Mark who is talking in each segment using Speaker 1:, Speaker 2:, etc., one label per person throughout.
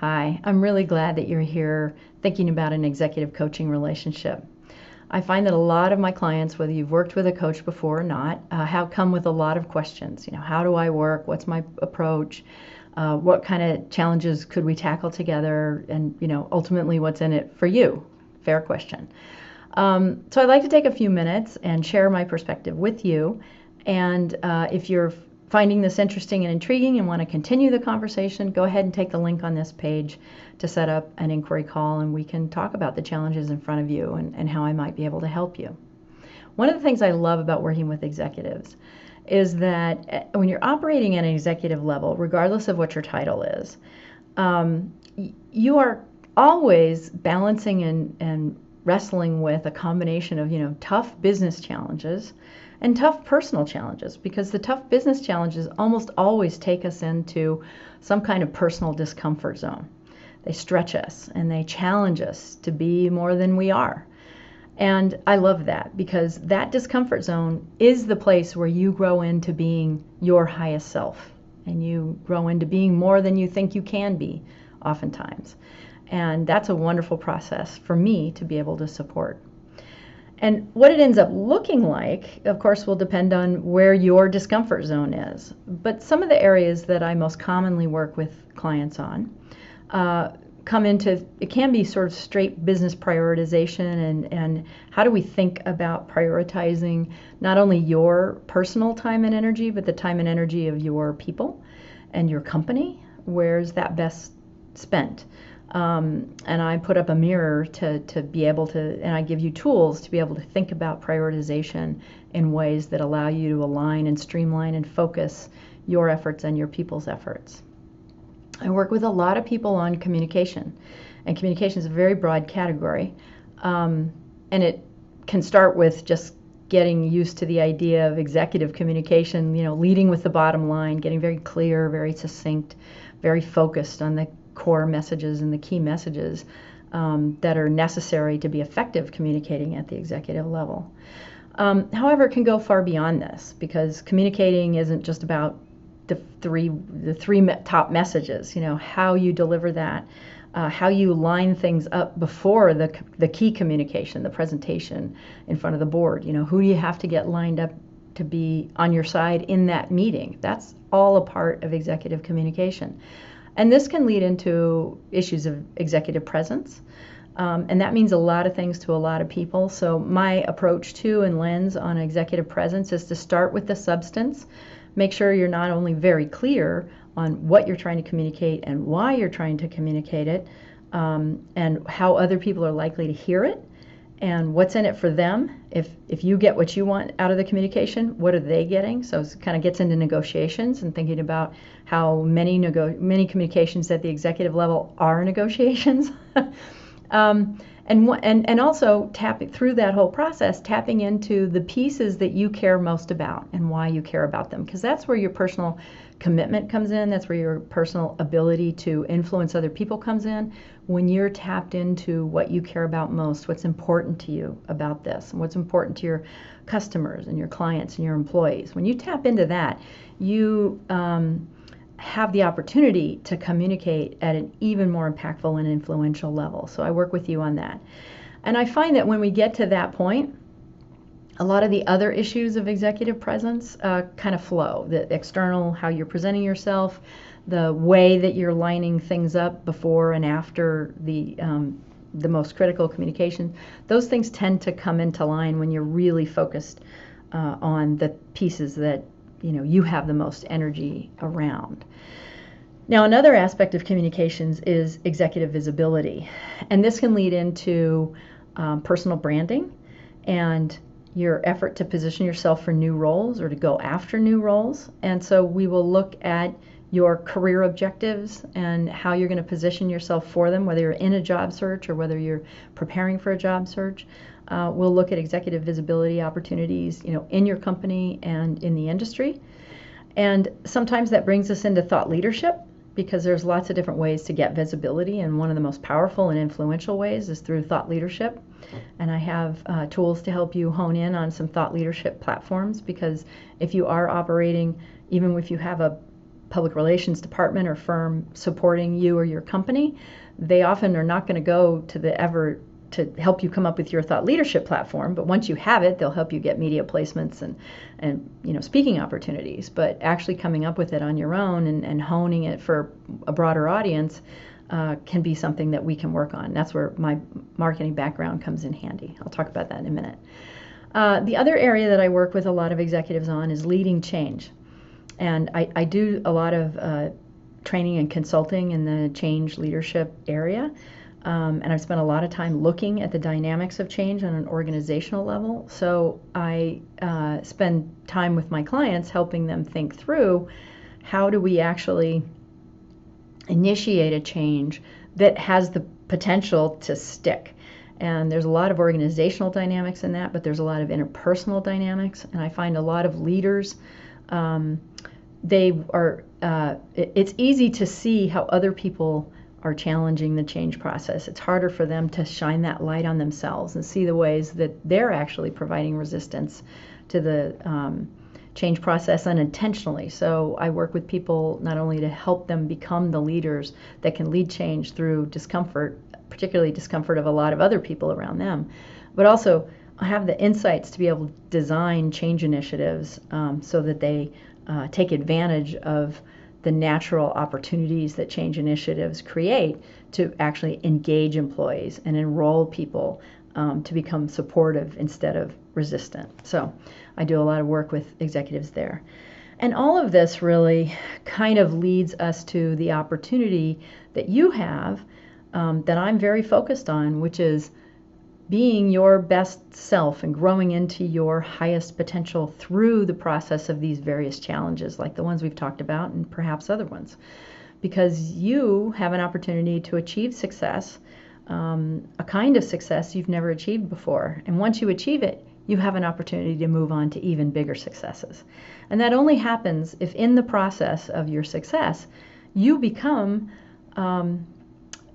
Speaker 1: Hi, I'm really glad that you're here thinking about an executive coaching relationship. I find that a lot of my clients, whether you've worked with a coach before or not, have come with a lot of questions. How do I work? What's my approach? What kind of challenges could we tackle together? And, ultimately, what's in it for you? Fair question. So I'd like to take a few minutes and share my perspective with you. And if you're finding this interesting and intriguing and want to continue the conversation, go ahead and take the link on this page to set up an inquiry call, and we can talk about the challenges in front of you and how I might be able to help you. One of the things I love about working with executives is that when you're operating at an executive level, regardless of what your title is, you are always balancing and wrestling with a combination of tough business challenges and tough personal challenges, because the tough business challenges almost always take us into some kind of personal discomfort zone. They stretch us and they challenge us to be more than we are. And I love that, because that discomfort zone is the place where you grow into being your highest self, and you grow into being more than you think you can be oftentimes. And that's a wonderful process for me to be able to support. And what it ends up looking like, of course, will depend on where your discomfort zone is. But some of the areas that I most commonly work with clients on come into, it can be sort of straight business prioritization and how do we think about prioritizing not only your personal time and energy, but the time and energy of your people and your company. Where's that best spent? And I put up a mirror to be able to, and I give you tools to be able to think about prioritization in ways that allow you to align and streamline and focus your efforts and your people's efforts. I work with a lot of people on communication, and communication is a very broad category, and it can start with just getting used to the idea of executive communication, leading with the bottom line, getting very clear, very succinct, very focused on the core messages and the key messages that are necessary to be effective communicating at the executive level. However, it can go far beyond this, because communicating isn't just about the three top messages. How you deliver that, how you line things up before the key communication, the presentation in front of the board. Who do you have to get lined up to be on your side in that meeting? That's all a part of executive communication. And this can lead into issues of executive presence. And that means a lot of things to a lot of people. So my approach to and lens on executive presence is to start with the substance. Make sure you're not only very clear on what you're trying to communicate and why you're trying to communicate it, and how other people are likely to hear it, and what's in it for them. If you get what you want out of the communication, what are they getting? So it kind of gets into negotiations and thinking about how many communications at the executive level are negotiations. And also through that whole process, tapping into the pieces that you care most about and why you care about them, because that's where your personal commitment comes in. That's where your personal ability to influence other people comes in. When you're tapped into what you care about most, what's important to you about this, and what's important to your customers and your clients and your employees. When you tap into that, you have the opportunity to communicate at an even more impactful and influential level. So I work with you on that. And I find that when we get to that point, a lot of the other issues of executive presence kind of flow. The external, how you're presenting yourself, the way that you're lining things up before and after the most critical communication, those things tend to come into line when you're really focused on the pieces that you have the most energy around. Now, another aspect of communications is executive visibility, and this can lead into personal branding and your effort to position yourself for new roles or to go after new roles. And so we will look at your career objectives and how you're going to position yourself for them, whether you're in a job search or whether you're preparing for a job search. We'll look at executive visibility opportunities, in your company and in the industry. And sometimes that brings us into thought leadership, because there's lots of different ways to get visibility, and one of the most powerful and influential ways is through thought leadership. And I have tools to help you hone in on some thought leadership platforms, because if you are operating, even if you have a public relations department or firm supporting you or your company, they often are not going to go to the ever to help you come up with your thought leadership platform. But once you have it, they'll help you get media placements and speaking opportunities. But actually coming up with it on your own and honing it for a broader audience can be something that we can work on. That's where my marketing background comes in handy. I'll talk about that in a minute. The other area that I work with a lot of executives on is leading change. And I do a lot of training and consulting in the change leadership area. And I've spent a lot of time looking at the dynamics of change on an organizational level. So I spend time with my clients helping them think through how do we actually initiate a change that has the potential to stick. And there's a lot of organizational dynamics in that, but there's a lot of interpersonal dynamics. And I find a lot of leaders, it's easy to see how other people are challenging the change process. It's harder for them to shine that light on themselves and see the ways that they're actually providing resistance to the change process unintentionally. So I work with people not only to help them become the leaders that can lead change through discomfort, particularly discomfort of a lot of other people around them, but also have the insights to be able to design change initiatives so that they take advantage of the natural opportunities that change initiatives create to actually engage employees and enroll people to become supportive instead of resistant. So I do a lot of work with executives there. And all of this really kind of leads us to the opportunity that you have that I'm very focused on, which is being your best self and growing into your highest potential through the process of these various challenges, like the ones we've talked about and perhaps other ones. Because you have an opportunity to achieve success, a kind of success you've never achieved before. And once you achieve it, you have an opportunity to move on to even bigger successes. And that only happens if in the process of your success, you become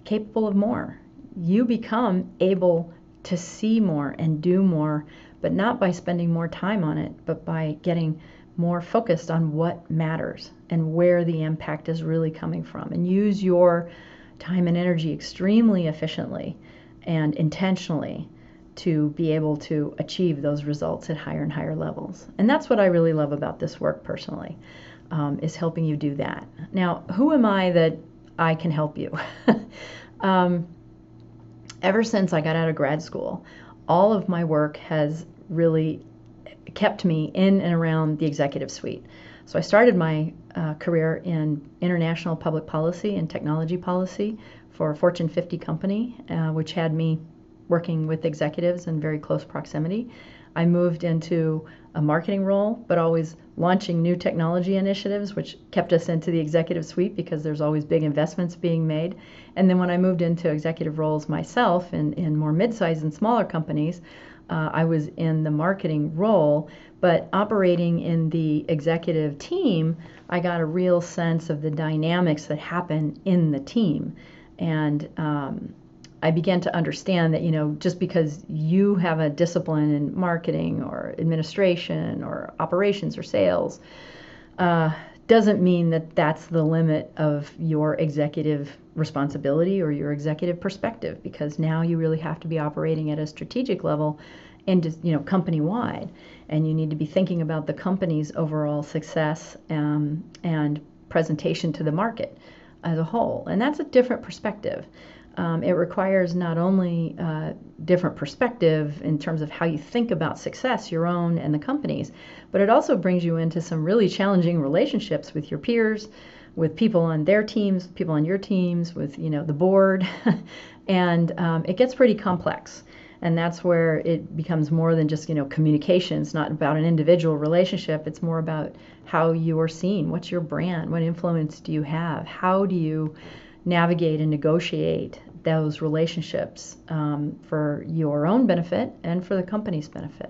Speaker 1: capable of more. You become able to see more and do more, but not by spending more time on it, but by getting more focused on what matters and where the impact is really coming from, and use your time and energy extremely efficiently and intentionally to be able to achieve those results at higher and higher levels. And that's what I really love about this work personally, is helping you do that. Now, who am I that I can help you? Ever since I got out of grad school, all of my work has really kept me in and around the executive suite. So I started my career in international public policy and technology policy for a Fortune 50 company, which had me working with executives in very close proximity. I moved into a marketing role, but always launching new technology initiatives, which kept us into the executive suite because there's always big investments being made. And then when I moved into executive roles myself in more mid-sized and smaller companies, I was in the marketing role, but operating in the executive team, I got a real sense of the dynamics that happen in the team. And I began to understand that, just because you have a discipline in marketing or administration or operations or sales, doesn't mean that that's the limit of your executive responsibility or your executive perspective, because now you really have to be operating at a strategic level and just, company-wide. And you need to be thinking about the company's overall success and presentation to the market as a whole. And that's a different perspective. It requires not only different perspective in terms of how you think about success, your own and the company's, but it also brings you into some really challenging relationships with your peers, with people on their teams, people on your teams, with the board, and it gets pretty complex. And that's where it becomes more than just communication. It's not about an individual relationship. It's more about how you are seen. What's your brand? What influence do you have? How do you navigate and negotiate those relationships for your own benefit and for the company's benefit?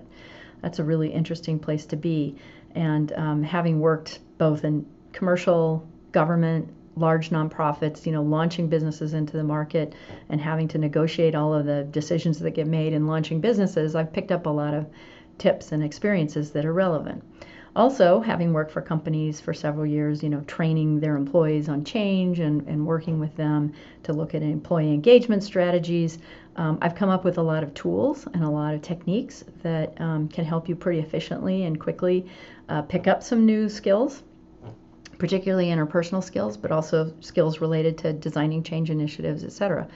Speaker 1: That's a really interesting place to be. And having worked both in commercial, government, large nonprofits, launching businesses into the market and having to negotiate all of the decisions that get made in launching businesses, I've picked up a lot of tips and experiences that are relevant. Also, having worked for companies for several years, training their employees on change and working with them to look at employee engagement strategies, I've come up with a lot of tools and a lot of techniques that can help you pretty efficiently and quickly pick up some new skills, particularly interpersonal skills, but also skills related to designing change initiatives, etc.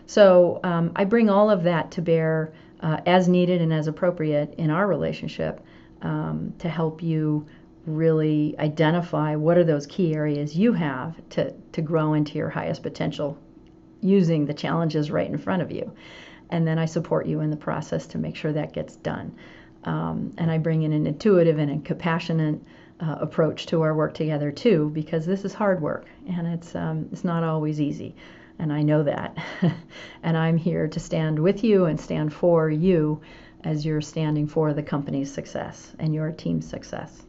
Speaker 1: So I bring all of that to bear as needed and as appropriate in our relationship to help you really identify what are those key areas you have to grow into your highest potential using the challenges right in front of you. And then I support you in the process to make sure that gets done. And I bring in an intuitive and a compassionate approach to our work together too, because this is hard work and it's not always easy. And I know that. And I'm here to stand with you and stand for you as you're standing for the company's success and your team's success.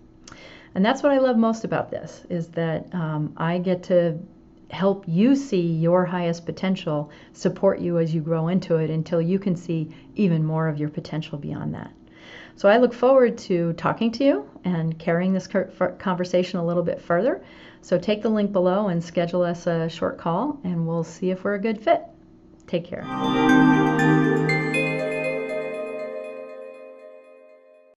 Speaker 1: And that's what I love most about this, is that I get to help you see your highest potential, support you as you grow into it until you can see even more of your potential beyond that. So I look forward to talking to you and carrying this conversation a little bit further. So take the link below and schedule us a short call, and we'll see if we're a good fit. Take care.